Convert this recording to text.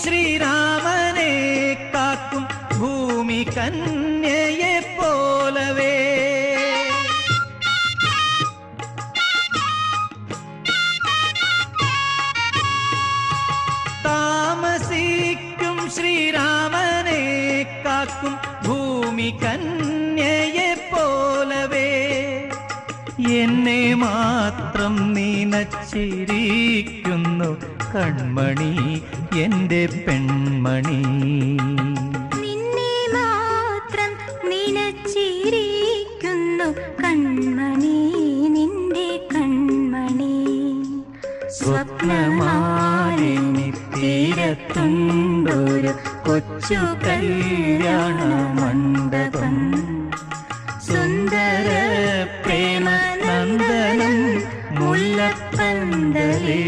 ശ്രീരാമനെ കാക്കും ഭൂമി കന്യയെ പോലവേ. താമസിക്കും ശ്രീരാമനെ കാക്കും ഭൂമി കന്യയെ പോലവേ. എന്നെ മാത്രം നനച്ചിരിക്കുന്നു കൺമണി എൻ്റെ പെൺമണി. നിന്നെ മാത്രം നനച്ചിരിക്കുന്നു കൺമണി നിന്റെ കൺമണി. സ്വപ്നമാലിനി തീരത്തുണ്ടൊരു കൊച്ചു കല്യാണ മണ്ഡപം. സുന്ദര പ്രേമ നന്ദനം മുല്ലപ്പന്തലിൽ